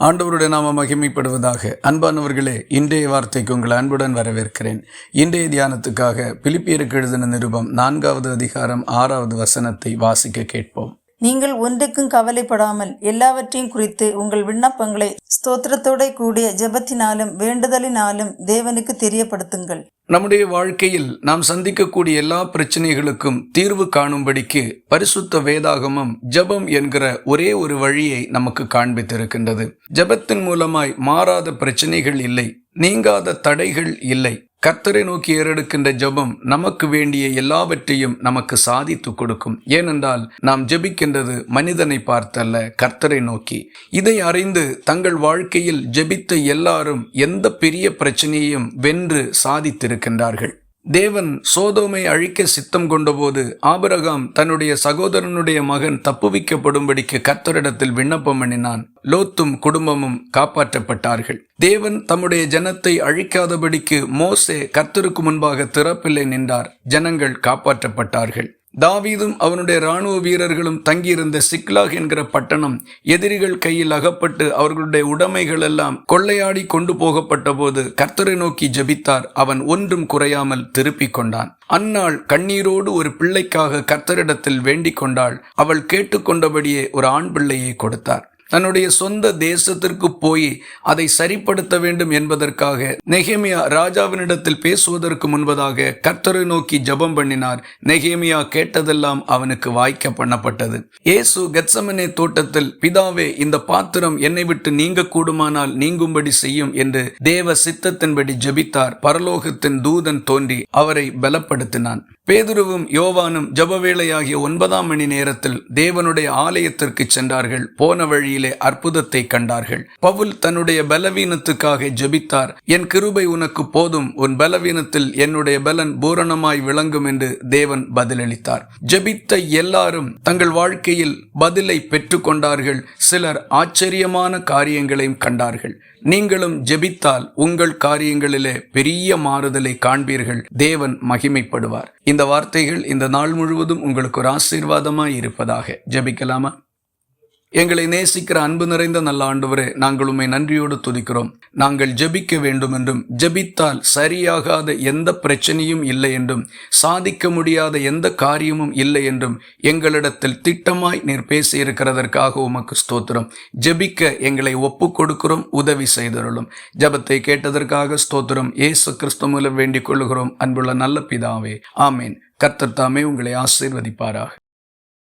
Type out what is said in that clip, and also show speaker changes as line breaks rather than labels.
ஆண்டவருடைய நாம மகிமைப்படுவதாக. அன்பானவர்களே, இன்றைய வார்த்தைக்கு உங்களை அன்புடன் வரவேற்கிறேன். இன்றைய தியானத்துக்காக பிலிப்பியருக்கு எழுதின நிருபம் 4வது அதிகாரம் 6வது வசனத்தை வாசிக்க கேட்போம்.
நீங்கள் ஒன்றுக்கும் கவலைப்படாமல் எல்லாவற்றையும் குறித்து உங்கள் விண்ணப்பங்களை ஸ்தோத்திரத்தோட கூடிய ஜெபத்தினாலும் வேண்டுதலினாலும் தேவனுக்கு தெரியப்படுத்துங்கள்.
நம்முடைய வாழ்க்கையில் நாம் சந்திக்கக்கூடிய எல்லா பிரச்சனைகளுக்கும் தீர்வு காணும்படிக்கு பரிசுத்த வேதாகமம் ஜெபம் என்கிற ஒரே ஒரு வழியை நமக்கு காண்பித்திருக்கின்றது. ஜெபத்தின் மூலமாய் மாறாத பிரச்சனைகள் இல்லை, நீங்காத தடைகள் இல்லை. கர்த்தரை நோக்கி ஏறெடுக்கின்ற ஜெபம் நமக்கு வேண்டிய எல்லாவற்றையும் நமக்கு சாதித்து கொடுக்கும். ஏனென்றால் நாம் ஜெபிக்கின்றது மனிதனை பார்த்தல்ல, கர்த்தரை நோக்கி. இதை அறிந்து தங்கள் வாழ்க்கையில் ஜெபித்த எல்லாரும் எந்த பெரிய பிரச்சனையையும் வென்று சாதித்திருக்கின்றார்கள். தேவன் சோதோமை அழிக்க சித்தம் கொண்டபோது ஆபிரகாம் தன்னுடைய சகோதரனுடைய மகன் தப்புவிக்கப்படும்படிக்கு கர்த்தரிடத்தில் விண்ணப்பம் பண்ணினான். லோத்தும் குடும்பமும் காப்பாற்றப்பட்டார்கள். தேவன் தம்முடைய ஜனத்தை அழிக்காதபடிக்கு மோசே கர்த்தருக்கு முன்பாக திறப்பில்லை நின்றார். ஜனங்கள் காப்பாற்றப்பட்டார்கள். தாவீதும் அவனுடைய இராணுவ வீரர்களும் தங்கியிருந்த சிக்லாக் என்கிற பட்டணம் எதிரிகள் கையில் அகப்பட்டு அவர்களுடைய உடைமைகள் எல்லாம் கொள்ளையாடி கொண்டு போகப்பட்ட போது கர்த்தரை நோக்கி ஜெபித்தார். அவன் ஒன்றும் குறையாமல் திருப்பிக் கொண்டான். அன்னாள் கண்ணீரோடு ஒரு பிள்ளைக்காக கர்த்தரிடத்தில் வேண்டிக் கொண்டாள். அவள் கேட்டுக்கொண்டபடியே ஒரு ஆண் பிள்ளையை கொடுத்தார். தன்னுடைய சொந்த தேசத்திற்கு போய் அதை சரிப்படுத்த வேண்டும் என்பதற்காக நெகேமியா ராஜாவினிடத்தில் பேசுவதற்கு முன்பதாக கர்த்தரை நோக்கி ஜெபம் பண்ணினார். நெகேமியா கேட்டதெல்லாம் அவனுக்கு வாய்க்க பண்ணப்பட்டது. இயேசு கெத்செமனே தோட்டத்தில், பிதாவே, இந்த பாத்திரம் என்னை விட்டு நீங்க கூடுமானால் நீங்கும்படி செய்யும் என்று தேவ சித்தத்தின்படி ஜெபித்தார். பரலோகத்தின் தூதன் தோன்றி அவரை பலப்படுத்தினான். பேதுருவும் யோவானும் ஜெபவேளையாகிய 9ஆம் மணி நேரத்தில் தேவனுடைய ஆலயத்திற்கு சென்றார்கள். போன வழியிலே அற்புதத்தை கண்டார்கள். பவுல் தன்னுடைய பலவீனத்துக்காக ஜெபித்தார். என் கிருபை உனக்கு போதும், உன் பலவீனத்தில் என்னுடைய பலன் பூரணமாய் விளங்கும் என்று தேவன் பதிலளித்தார். ஜெபித்த எல்லாரும் தங்கள் வாழ்க்கையில் பதிலை பெற்று கொண்டார்கள். சிலர் ஆச்சரியமான காரியங்களையும் கண்டார்கள். நீங்களும் ஜெபித்தால் உங்கள் காரியங்களிலே பெரிய மாறுதலை காண்பீர்கள். தேவன் மகிமைப்படுவார். இந்த வார்த்தைகள் இந்த நாள் முழுவதும் உங்களுக்கு ஒரு ஆசீர்வாதமாய் இருப்பதாக. ஜெபிக்கலாமா? எங்களை நேசிக்கிற அன்பு நிறைந்த நல்ல ஆண்டவரே, நாங்கள் உம்மை நன்றியோடு துதிக்கிறோம். நாங்கள் ஜெபிக்க வேண்டும் என்றும், ஜெபித்தால் சரியாகாத எந்த பிரச்சனையும் இல்லை என்றும், சாதிக்க முடியாத எந்த காரியமும் இல்லை என்றும் எங்களிடத்தில் திட்டமாய் நீர் பேசியிருக்கிறதற்காக உமக்கு ஸ்தோத்திரம். ஜெபிக்க எங்களை ஒப்பு கொடுக்கிறோம், உதவி செய்தருளும். ஜெபத்தை கேட்டதற்காக ஸ்தோத்திரம். இயேசு கிறிஸ்து மூலம் வேண்டிக் கொள்ளுகிறோம் அன்புள்ள நல்ல பிதாவே, ஆமேன். கர்த்தர் தாமே உங்களை ஆசீர்வதிப்பாராக.